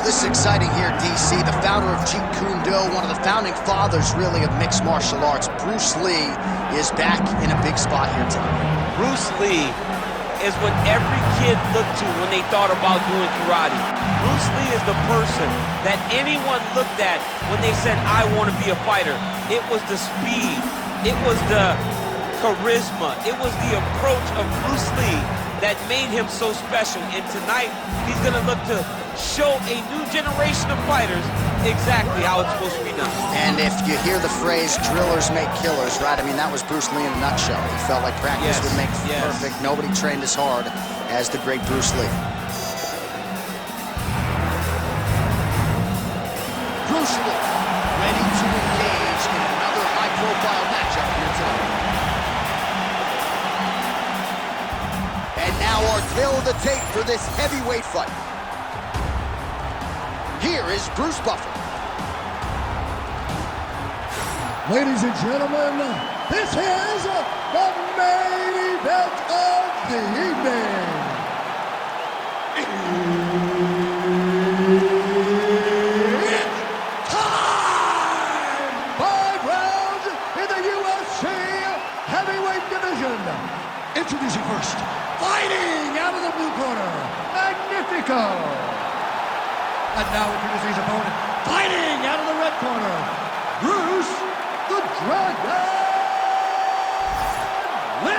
this is exciting here, DC. The founder of Jeet Kun Do, one of the founding fathers, really, of mixed martial arts, Bruce Lee, is back in a big spot here tonight. Bruce Lee is what every kid looked to when they thought about doing karate. Bruce Lee is the person that anyone looked at when they said, I want to be a fighter. It was the speed, it was the charisma, it was the approach of Bruce Lee that made him so special. And tonight, he's gonna look to show a new generation of fighters exactly how it's supposed to be done. And if you hear the phrase, drillers make killers, right? I mean, that was Bruce Lee in a nutshell. He felt like practice would make perfect. Nobody trained as hard as the great Bruce Lee. Bruce Lee, ready to engage in another high-profile matchup here tonight. And now our tale of the tape for this heavyweight fight. Here is Bruce Buffer. Ladies and gentlemen, this is the main event of the evening. It's time! 5 rounds in the UFC heavyweight division. Introducing first, fighting out of the blue corner, Magnifico. And now introducing his opponent, fighting out of the red corner, Bruce the Dragon Lee!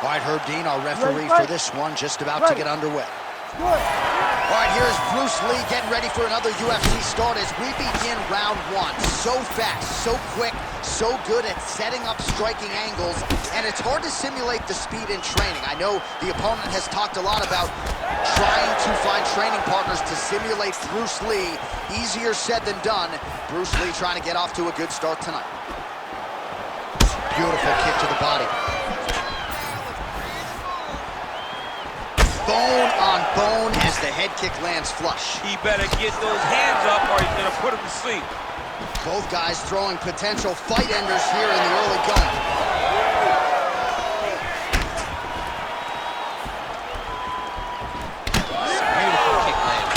All right, Herb Dean, our referee for this one, just about to get underway. All right, here's Bruce Lee getting ready for another UFC start as we begin round 1. So fast, so quick, so good at setting up striking angles, and it's hard to simulate the speed in training. I know the opponent has talked a lot about trying to find training partners to simulate Bruce Lee. Easier said than done. Bruce Lee trying to get off to a good start tonight. Beautiful kick to the body. Bone on bone as the head kick lands flush. He better get those hands up or he's gonna put him to sleep. Both guys throwing potential fight enders here in the early going. Beautiful kick land.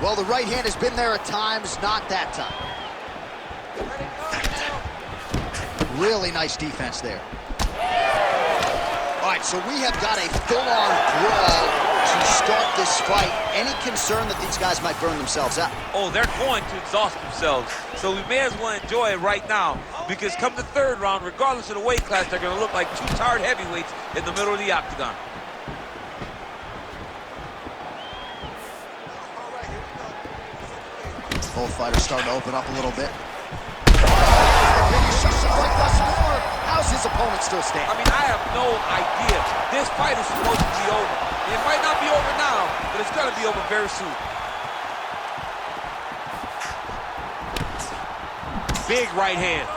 Well, the right hand has been there at times, not that time. Really nice defense there. All right, so we have got a full-on brawl to start this fight. Any concern that these guys might burn themselves out? Oh, they're going to exhaust themselves. So we may as well enjoy it right now, because come the third round, regardless of the weight class, they're going to look like two tired heavyweights in the middle of the octagon. Both fighters starting to open up a little bit. How's his opponent still standing? I mean, I have no idea. This fight is supposed to be over. It might not be over now, but it's going to be over very soon. Big right hand.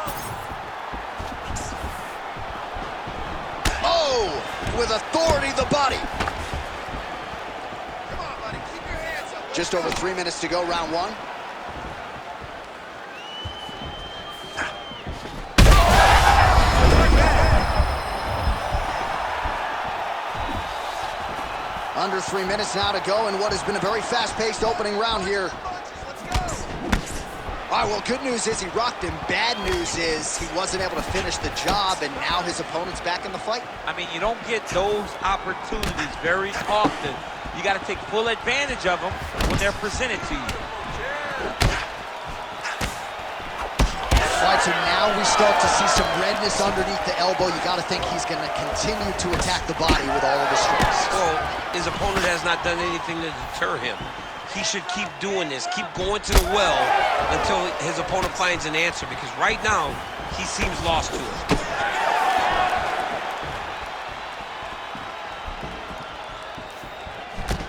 Oh, with authority the body. Come on, buddy, keep your hands up. Just over 3 minutes to go, round 1. Under 3 minutes now to go in what has been a very fast-paced opening round here. All right, well, good news is he rocked him. Bad news is he wasn't able to finish the job, and now his opponent's back in the fight. I mean, you don't get those opportunities very often. You got to take full advantage of them when they're presented to you. All right, so now we start to see some redness underneath the elbow. You got to think he's going to continue to attack the body with all of his strikes. Well, his opponent has not done anything to deter him. He should keep doing this, keep going to the well until his opponent finds an answer, because right now, he seems lost to it.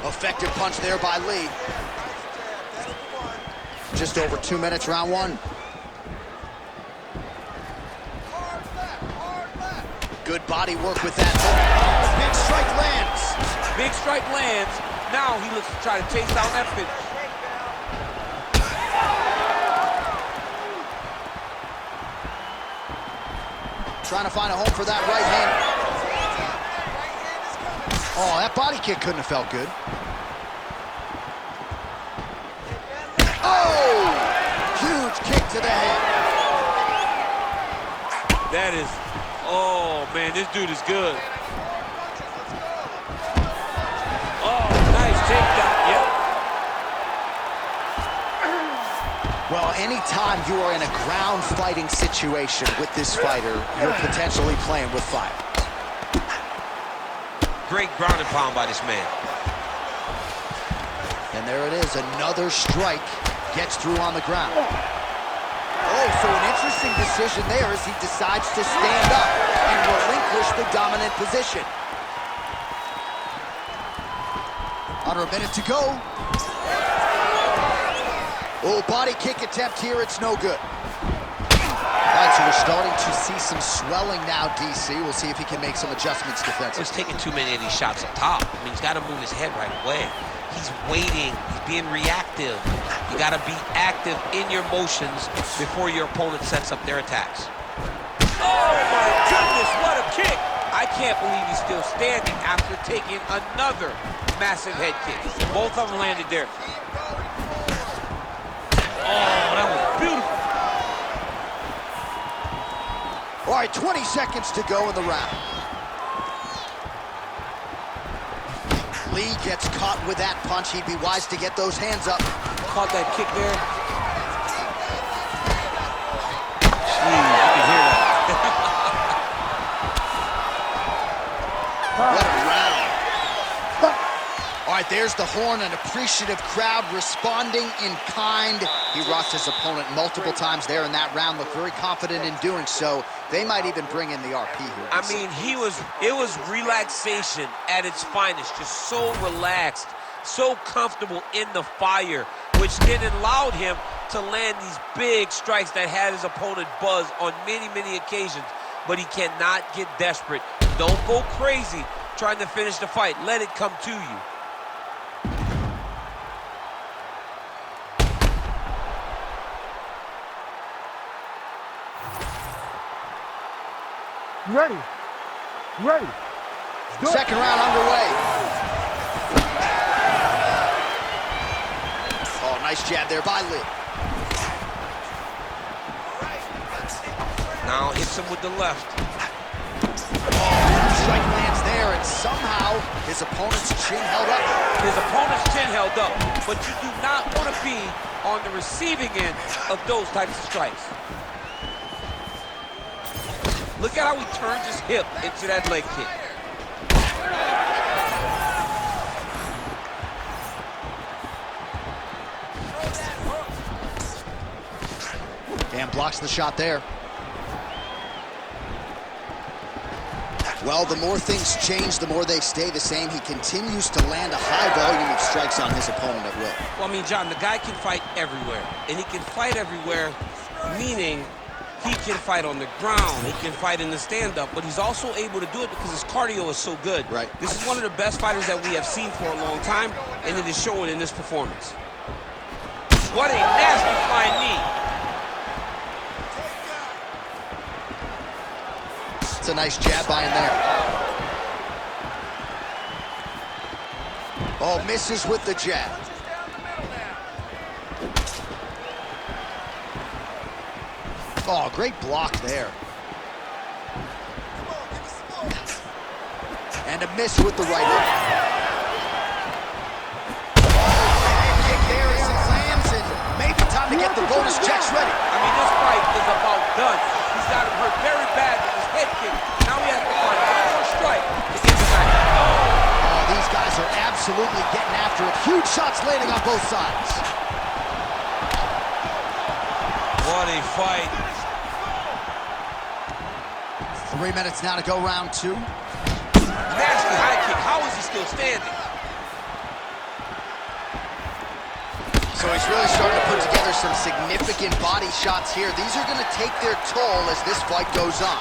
Effective punch there by Lee. Just over 2 minutes, round 1. Good body work with that. Big strike lands. Big strike lands. Now he looks to try to chase down that finish. Trying to find a home for that right hand. Oh, that body kick couldn't have felt good. Oh! Huge kick to the head. That is, oh man, this dude is good. Oh, nice takedown, yep. Well, anytime you are in a ground fighting situation with this fighter, you're potentially playing with fire. Great ground and pound by this man. And there it is, another strike gets through on the ground. Oh, so an interesting decision there as he decides to stand up and relinquish the dominant position. Under a minute to go. Oh, body kick attempt here, it's no good. All right, so we're starting to see some swelling now, DC. We'll see if he can make some adjustments defensively. He's taking too many of these shots up top. I mean, he's got to move his head right away. He's waiting, he's being reactive. You got to be active in your motions before your opponent sets up their attacks. Oh my goodness, what a kick! I can't believe he's still standing after taking another massive head kick. Both of them landed there. Oh, that was beautiful. All right, 20 seconds to go in the round. Lee gets caught with that punch. He'd be wise to get those hands up. Caught that kick there. Jeez, you can hear that. What a round. All right, there's the horn, an appreciative crowd responding in kind. He rocked his opponent multiple times there in that round, looked very confident in doing so. They might even bring in the RP here. I mean, it was relaxation at its finest, just so relaxed, so comfortable in the fire, which then allowed him to land these big strikes that had his opponent buzzed on many, many occasions. But he cannot get desperate. Don't go crazy trying to finish the fight. Let it come to you. Ready. Ready. Second round underway. Oh, nice jab there by Lee. Now hits him with the left. Oh, strike lands there, and somehow his opponent's chin held up. His opponent's chin held up, but you do not want to be on the receiving end of those types of strikes. Look at how he turns his hip into that leg kick. And blocks the shot there. Well, the more things change, the more they stay the same. He continues to land a high volume of strikes on his opponent at will. Well, I mean, John, the guy can fight everywhere. And he can fight everywhere, meaning he can fight on the ground, he can fight in the stand-up, but he's also able to do it because his cardio is so good. Right. This is one of the best fighters that we have seen for a long time, and it is showing in this performance. What a nasty flying knee. It's a nice jab by him there. Oh, misses with the jab. Oh, great block there. And a miss with the right hook. Oh, kick there as it lands, and maybe time to get the bonus checks ready. I mean, this fight is about done. He's got him hurt very bad with his head kick. Now he has to find one more strike to get the back. Oh, these guys are absolutely getting after it. Huge shots landing on both sides. What a fight. 3 minutes now to go, round two. Nasty high kick. How is he still standing? So he's really starting to put together some significant body shots here. These are going to take their toll as this fight goes on.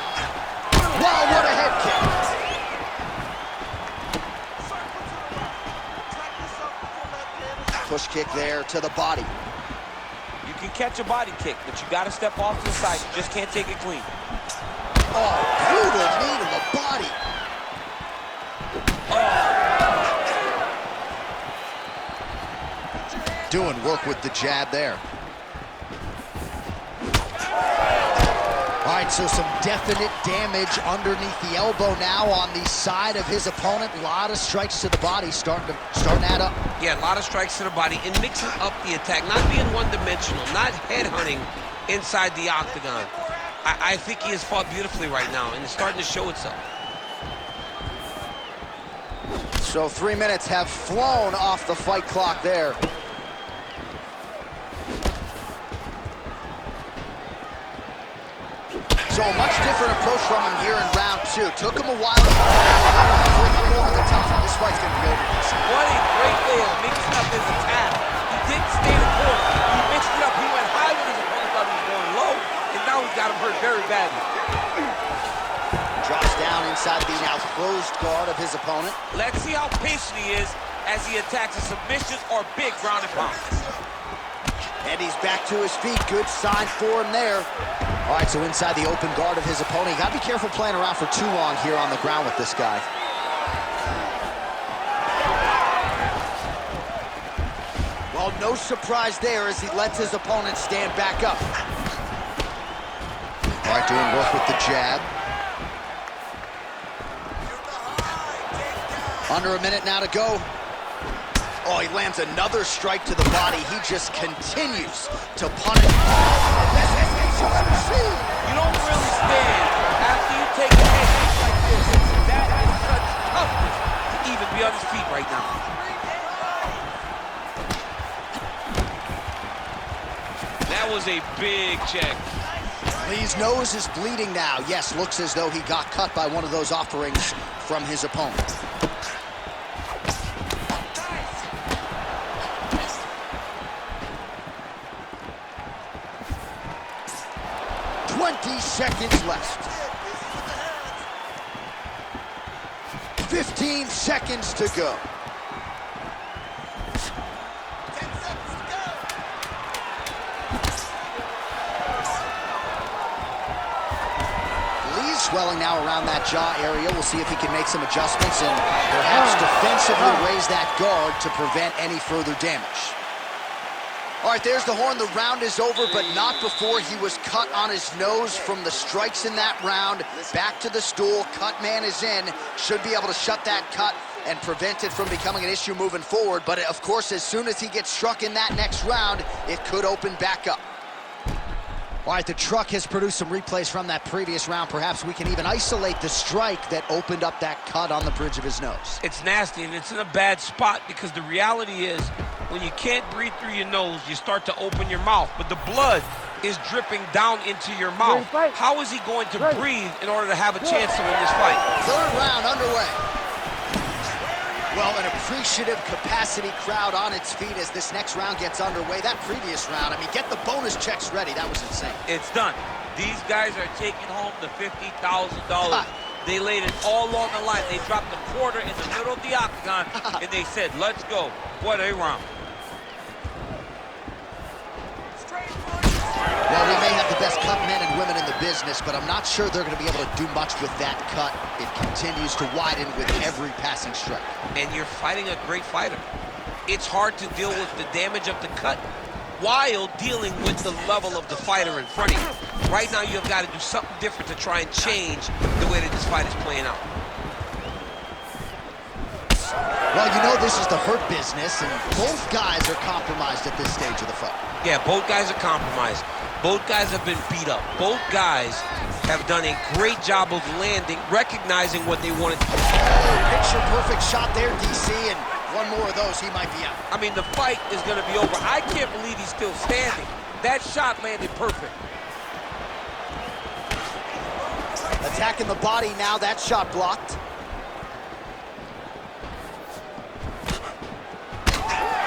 Wow, what a head kick. Push kick there to the body. You can catch a body kick, but you got to step off to the side. You just can't take it clean. Oh, brutal knee to the body. Oh, doing work with the jab there. All right, so some definite damage underneath the elbow now on the side of his opponent. A lot of strikes to the body starting to add up. Yeah, a lot of strikes to the body and mixing up the attack, not being one-dimensional, not headhunting inside the octagon. I think he has fought beautifully right now, and it's starting to show itself. So 3 minutes have flown off the fight clock there. So a much different approach from him here in round 2. Took him a while to get over the top. This fight's gonna be over. What a great way of mixing up his attack. He didn't stay in the corner. He mixed it up. He went high when his opponent thought he was going low, and now he got him hurt very badly. Drops down inside the now closed guard of his opponent. Let's see how patient he is as he attacks a submission or big ground and pound. And he's back to his feet. Good sign for him there. All right, so inside the open guard of his opponent. You gotta be careful playing around for too long here on the ground with this guy. Well, no surprise there as he lets his opponent stand back up. All right, doing work with the jab. Under a minute now to go. Oh, he lands another strike to the body. He just continues to punish. You don't really stand after you take a head kick like this. That is such toughness to even be on his feet right now. That was a big check. Lee's nose is bleeding now. Yes, looks as though he got cut by one of those offerings from his opponent. 20 seconds left. 15 seconds to go. Lee's swelling now around that jaw area. We'll see if he can make some adjustments and perhaps defensively raise that guard to prevent any further damage. All right, there's the horn. The round is over, but not before he was cut on his nose from the strikes in that round. Back to the stool. Cut man is in. Should be able to shut that cut and prevent it from becoming an issue moving forward. But, of course, as soon as he gets struck in that next round, it could open back up. All right, the truck has produced some replays from that previous round. Perhaps we can even isolate the strike that opened up that cut on the bridge of his nose. It's nasty, and it's in a bad spot because the reality is when you can't breathe through your nose, you start to open your mouth, but the blood is dripping down into your mouth. How is he going to breathe in order to have a chance to win this fight? Third round underway. Well, an appreciative capacity crowd on its feet as this next round gets underway. That previous round, I mean, get the bonus checks ready. That was insane. It's done. These guys are taking home the $50,000. They laid it all on the line. They dropped a quarter in the middle of the octagon, and they said, let's go. What a round. Well, we may have the best cut men and women in the business, but I'm not sure they're going to be able to do much with that cut. It continues to widen with every passing strike. And you're fighting a great fighter. It's hard to deal with the damage of the cut while dealing with the level of the fighter in front of you. Right now, you've got to do something different to try and change the way that this fight is playing out. Well, you know this is the hurt business, and both guys are compromised at this stage of the fight. Yeah, both guys are compromised. Both guys have been beat up. Both guys have done a great job of landing, recognizing what they wanted to do. Picture-perfect shot there, DC, and one more of those, he might be out. I mean, the fight is going to be over. I can't believe he's still standing. That shot landed perfect. Attacking the body now, that shot blocked.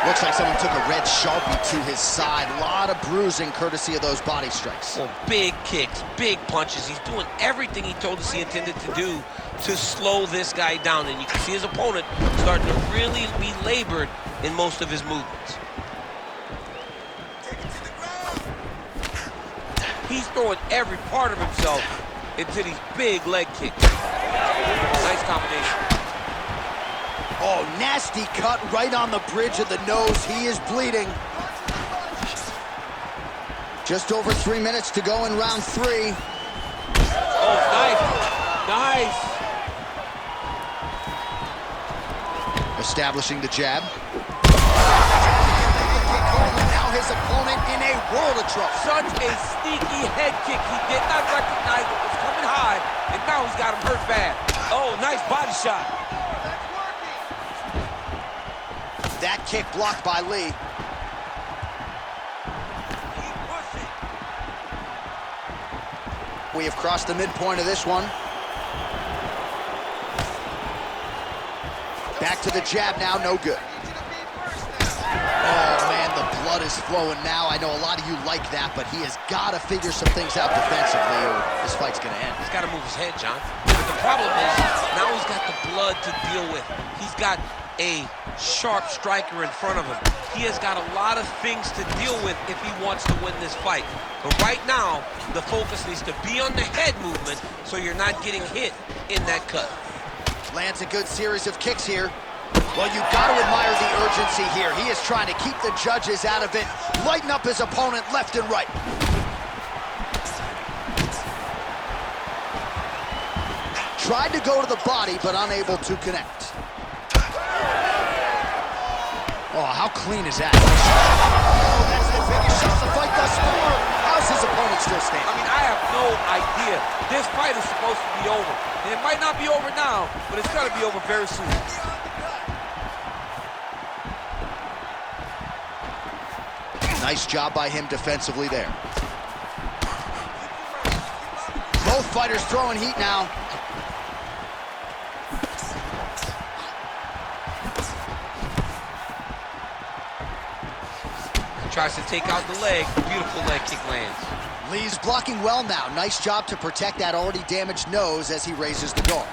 Looks like someone took a red Sharpie to his side. A lot of bruising courtesy of those body strikes. Well, big kicks, big punches. He's doing everything he told us he intended to do to slow this guy down. And you can see his opponent starting to really be labored in most of his movements. He's throwing every part of himself into these big leg kicks. Nice combination. Oh, nasty cut right on the bridge of the nose. He is bleeding. Just over 3 minutes to go in round 3. Oh, nice. Nice. Establishing the jab. Now his opponent in a world of trouble. Such a sneaky head kick. He did not recognize it was coming high, and now he's got him hurt bad. Oh, nice body shot. That kick blocked by Lee. We have crossed the midpoint of this one. Back to the jab now, no good. Oh, man, the blood is flowing now. I know a lot of you like that, but he has got to figure some things out defensively or this fight's going to end. He's got to move his head, John. But the problem is, now he's got the blood to deal with. He's got a sharp striker in front of him. He has got a lot of things to deal with if he wants to win this fight. But right now, the focus needs to be on the head movement so you're not getting hit in that cut. Lands a good series of kicks here. Well, you got to admire the urgency here. He is trying to keep the judges out of it, lighten up his opponent left and right. Tried to go to the body, but unable to connect. Oh, how clean is that? Oh, that's the biggest shot of the fight thus far. How's his opponent still standing? I mean, I have no idea. This fight is supposed to be over. And it might not be over now, but it's going to be over very soon. Nice job by him defensively there. Both fighters throwing heat now. Tries to take out the leg. Beautiful leg kick lands. Lee's blocking well now. Nice job to protect that already damaged nose as he raises the guard.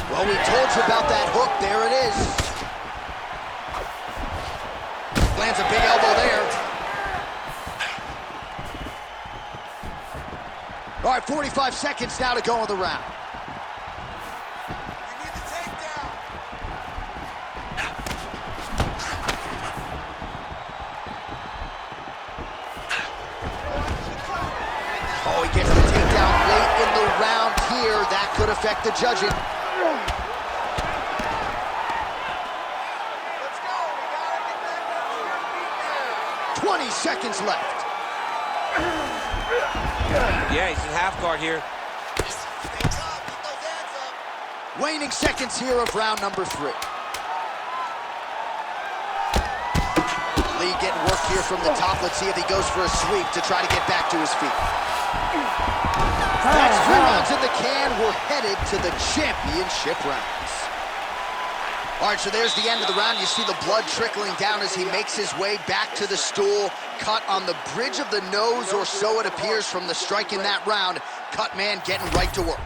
Well, we told you about that hook. There it is. Lands a big elbow there. All right, 45 seconds now to go in the round. Oh, he gets the takedown late in the round here. That could affect the judging. 20 seconds left. Yeah, he's in half guard here. Waning seconds here of round number 3. Lee getting work here from the top. Let's see if he goes for a sweep to try to get back to his feet. That's 3 rounds in the can. We're headed to the championship rounds. All right, so there's the end of the round. You see the blood trickling down as he makes his way back to the stool. Cut on the bridge of the nose, or so it appears from the strike in that round. Cut man getting right to work.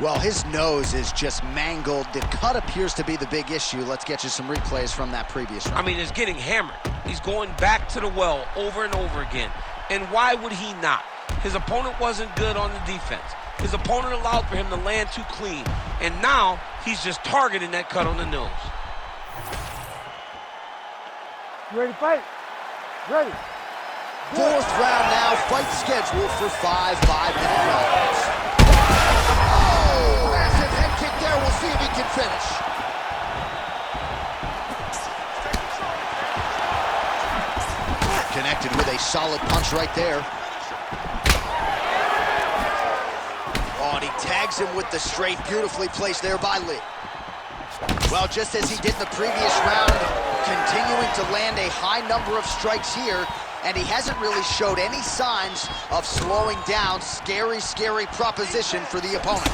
Well, his nose is just mangled. The cut appears to be the big issue. Let's get you some replays from that previous round. I mean, it's getting hammered. He's going back to the well over and over again. And why would he not? His opponent wasn't good on the defense. His opponent allowed for him to land too clean. And now, he's just targeting that cut on the nose. You ready to fight? Ready. 4th round now. Fight scheduled for 5 5-minute rounds. Oh, massive head kick there. We'll see if he can finish. Connected with a solid punch right there. Oh, and he tags him with the straight. Beautifully placed there by Lee. Well, just as he did in the previous round, continuing to land a high number of strikes here, and he hasn't really showed any signs of slowing down. Scary, scary proposition for the opponent.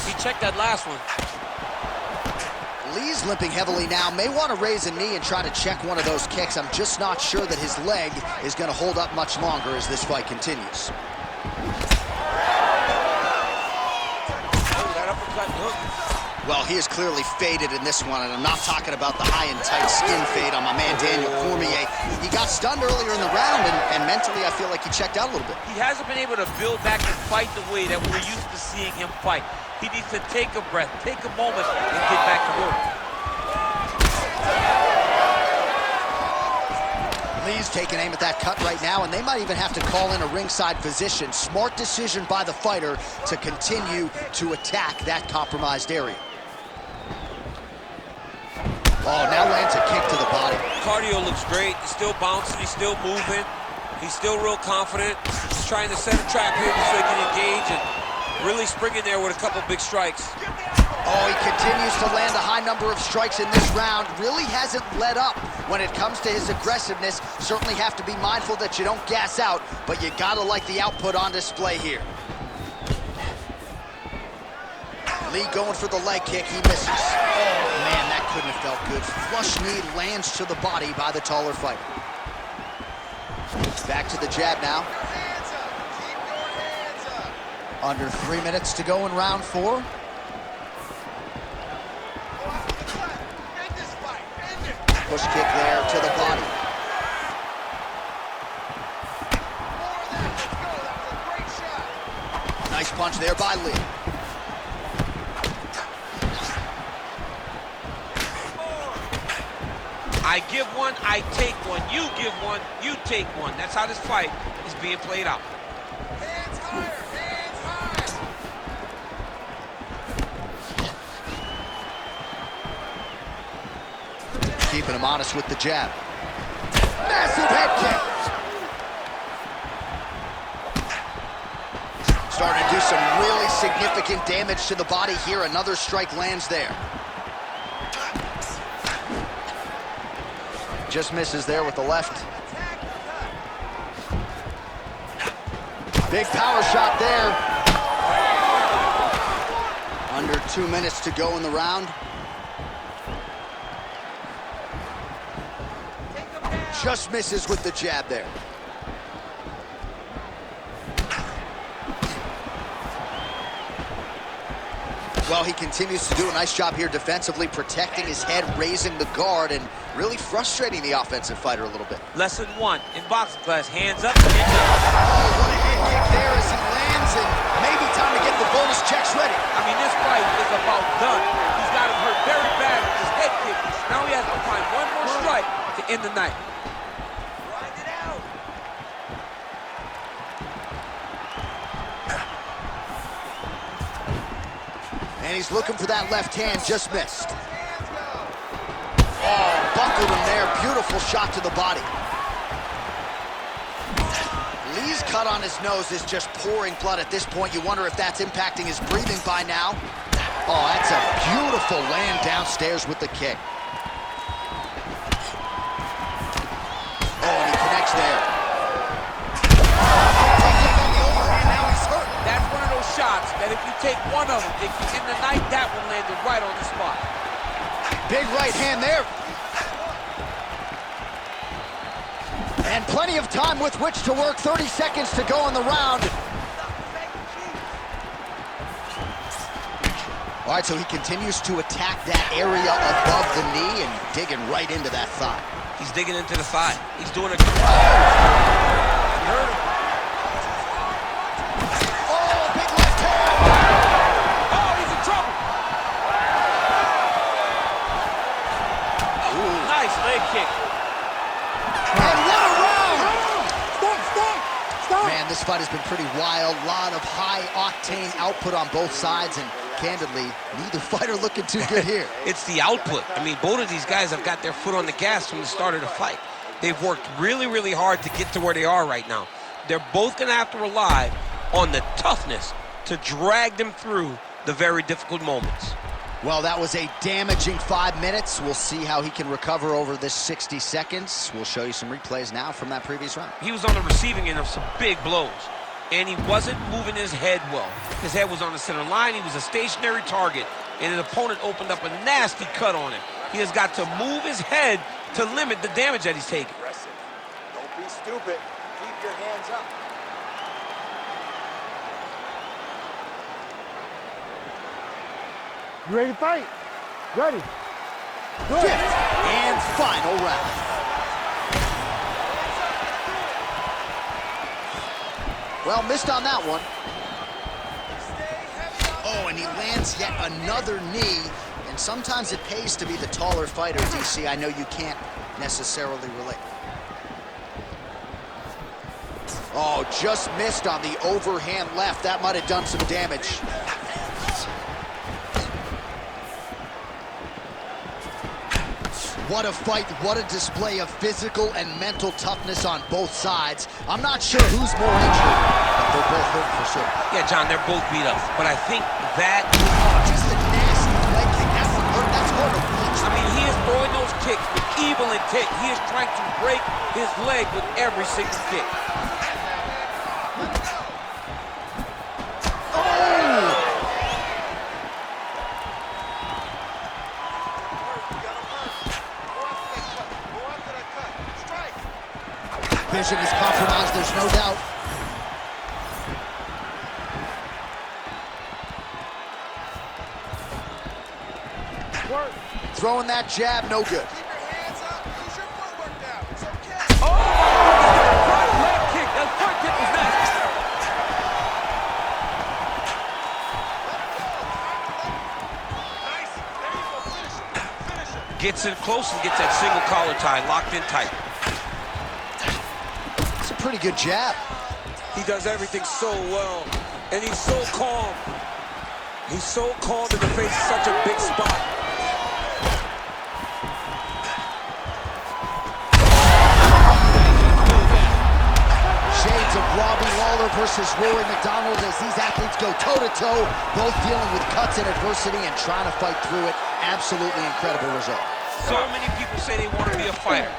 He checked that last one. Lee's limping heavily now. May want to raise a knee and try to check one of those kicks. I'm just not sure that his leg is going to hold up much longer as this fight continues. Well, he is clearly faded in this one, and I'm not talking about the high and tight skin fade on my man Daniel Cormier. He got stunned earlier in the round, and mentally I feel like he checked out a little bit. He hasn't been able to build back and fight the way that we're used to seeing him fight. He needs to take a breath, take a moment, and get back to work. Lee's taking aim at that cut right now, and they might even have to call in a ringside physician. Smart decision by the fighter to continue to attack that compromised area. Oh, now lands a kick to the body. Cardio looks great. He's still bouncing. He's still moving. He's still real confident. He's trying to set a trap here so he can engage and really spring in there with a couple big strikes. Oh, he continues to land a high number of strikes in this round. Really hasn't let up when it comes to his aggressiveness. Certainly have to be mindful that you don't gas out, but you gotta like the output on display here. Lee going for the leg kick, he misses. Oh, man, that couldn't have felt good. Flush knee lands to the body by the taller fighter. Back to the jab now. Under 3 minutes to go in round 4. Push kick there to the body. Nice punch there by Lee. I give one, I take one. You give one, you take one. That's how this fight is being played out. Hands higher, hands high. Keeping him honest with the jab. Massive head kick. Starting to do some really significant damage to the body here. Another strike lands there. Just misses there with the left. Big power shot there. Under 2 minutes to go in the round. Just misses with the jab there. Well, he continues to do a nice job here defensively, protecting his head, raising the guard, and really frustrating the offensive fighter a little bit. Lesson 1 in boxing class, hands up, Oh, hands up. what a head kick there as he lands, and maybe time to get the bonus checks ready. I mean, this fight is about done. He's got him hurt very bad with his head kick. Now he has to find one more strike to end the night. Grind it out. And he's looking for that left hand, just missed. Oh, buckled him there. Beautiful shot to the body. Lee's cut on his nose is just pouring blood at this point. You wonder if that's impacting his breathing by now. Oh, that's a beautiful land downstairs with the kick. Oh, and he connects there. Now he's hurt. That's one of those shots that if you take one of them, if you end the night, that one landed right on the spot. Big right hand there. And plenty of time with which to work. 30 seconds to go in the round. All right, so he continues to attack that area above the knee and digging right into that thigh. He's digging into the thigh. He's doing a good job. He hurt him. Oh, big left hand. Oh, he's in trouble. Oh, nice leg kick. And what a round! Stop! Man, this fight has been pretty wild. A lot of high-octane output on both sides, and candidly, neither fighter looking too good here. It's the output. I mean, both of these guys have got their foot on the gas from the start of the fight. They've worked really, really hard to get to where they are right now. They're both going to have to rely on the toughness to drag them through the very difficult moments. Well, that was a damaging 5 minutes. We'll see how he can recover over this 60 seconds. We'll show you some replays now from that previous round. He was on the receiving end of some big blows, and he wasn't moving his head well. His head was on the center line. He was a stationary target, and his opponent opened up a nasty cut on him. He has got to move his head to limit the damage that he's taking. Don't be stupid. Keep your hands up. You ready to fight? Ready. Good. Fifth and final round. Well, missed on that one. Oh, and he lands yet another knee. And sometimes it pays to be the taller fighter, DC. I know you can't necessarily relate. Oh, just missed on the overhand left. That might have done some damage. What a fight, what a display of physical and mental toughness on both sides. I'm not sure who's more injured, but they're both hurt for sure. Yeah, John, they're both beat up, but I think that... Just a nasty leg kick, that's hard to reach. I mean, he is throwing those kicks with evil intent. He is trying to break his leg with every single kick. Vision is compromised, there's no doubt. Work. Throwing that jab, no good. Keep your hands up. Use your footwork now. It's okay. Oh, front leg kick. That front kick was nice. Nice. There you go. Finish it. Finish it. Gets in close and gets that single collar tie locked in tight. It's a pretty good jab. He does everything so well, and he's so calm. He's so calm in the face of such a big spot. Shades of Robbie Lawler versus Rory McDonald as these athletes go toe-to-toe, both dealing with cuts and adversity and trying to fight through it. Absolutely incredible result. So many people say they want to be a fighter.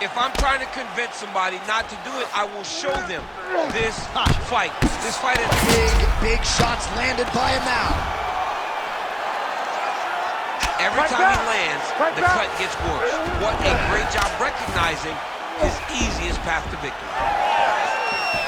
If I'm trying to convince somebody not to do it, I will show them this fight. This fight is Big shots landed by him now. every time he lands, the cut gets worse. What a great job recognizing his easiest path to victory.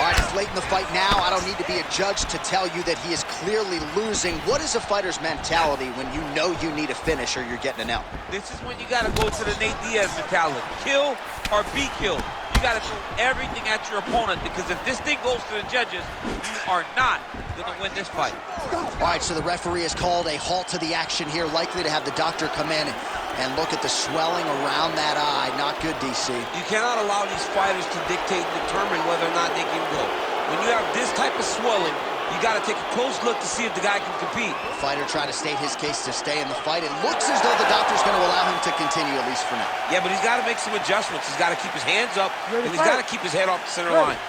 All right, it's late in the fight now. I don't need to be a judge to tell you that he is clearly losing. What is a fighter's mentality when you know you need a finish or you're getting an L? This is when you got to go to the Nate Diaz mentality. Kill or be killed. You got to throw everything at your opponent, because if this thing goes to the judges, you are not going to win this fight. All right, so the referee has called a halt to the action here, likely to have the doctor come in and look at the swelling around that eye. Not good, DC. You cannot allow these fighters to dictate and determine whether or not they can go. When you have this type of swelling, you got to take a close look to see if the guy can compete. The fighter trying to state his case to stay in the fight. It looks as though the doctor's going to allow him to continue, at least for now. Yeah, but he's got to make some adjustments. He's got to keep his hands up, and he's got to keep his head off the center line.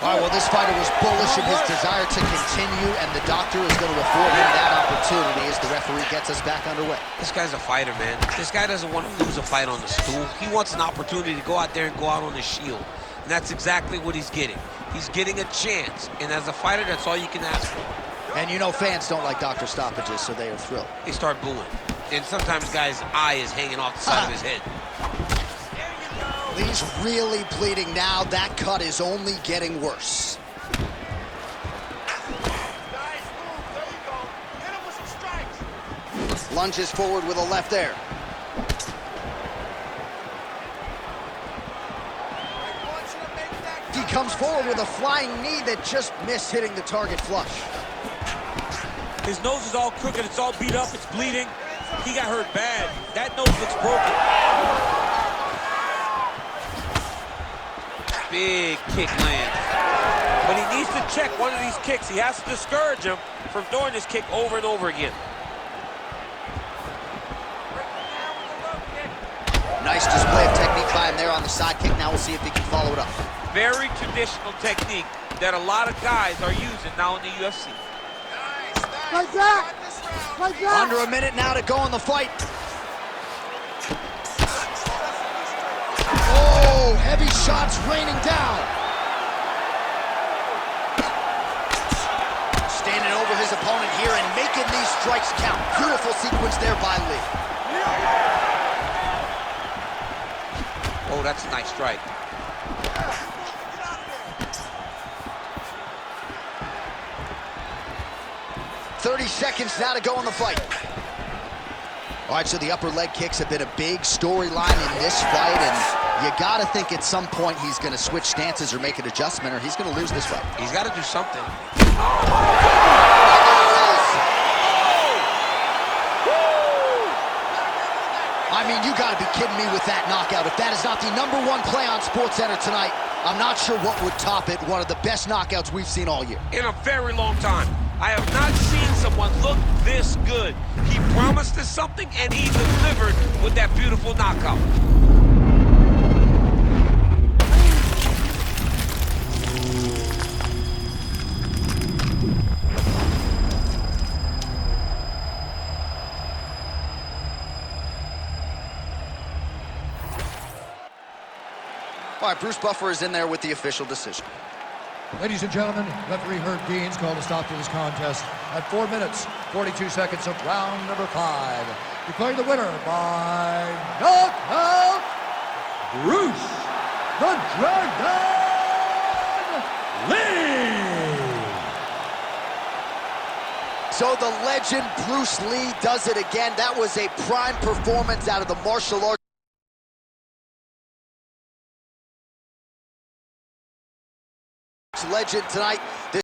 All right, well, this fighter was bullish in his desire to continue, and the doctor is going to afford him that opportunity as the referee gets us back underway. This guy's a fighter, man. This guy doesn't want to lose a fight on the stool. He wants an opportunity to go out there and go out on the shield. And that's exactly what he's getting. He's getting a chance. And as a fighter, that's all you can ask for. And you know fans don't like doctor stoppages, so they are thrilled. They start booing. And sometimes guy's eye is hanging off the side of his head. Lee's really bleeding now. That cut is only getting worse. Nice move. There you go. Hit him with some strikes. Lunges forward with a left there. He comes forward with a flying knee that just missed hitting the target flush. His nose is all crooked, it's all beat up, it's bleeding. He got hurt bad. That nose looks broken. Big kick lands. But he needs to check one of these kicks. He has to discourage him from throwing this kick over and over again. Nice display of technique by him there on the side kick. Now we'll see if he can follow it up. Very traditional technique that a lot of guys are using now in the UFC. Like that! Like that! Under a minute now to go in the fight. Oh, heavy shots raining down. Standing over his opponent here and making these strikes count. Beautiful sequence there by Lee. Oh, that's a nice strike. .30 seconds now to go in the fight. All right, so the upper leg kicks have been a big storyline in this fight, and You got to think at some point he's going to switch stances or make an adjustment, or he's going to lose this fight. He's got to do something. I mean, you got to be kidding me with that knockout. If that is not the #1 play on SportsCenter tonight, I'm not sure what would top it. One of the best knockouts we've seen all year. In a very long time. I have not seen someone look this good. He promised us something, and he delivered with that beautiful knockout. All right, Bruce Buffer is in there with the official decision. Ladies and gentlemen, referee Herb Dean's called a stop to this contest at 4 minutes, 42 seconds of round number 5. Declaring the winner by knockout, Bruce the Dragon Lee! So the legend Bruce Lee does it again. That was a prime performance out of the martial arts legend tonight.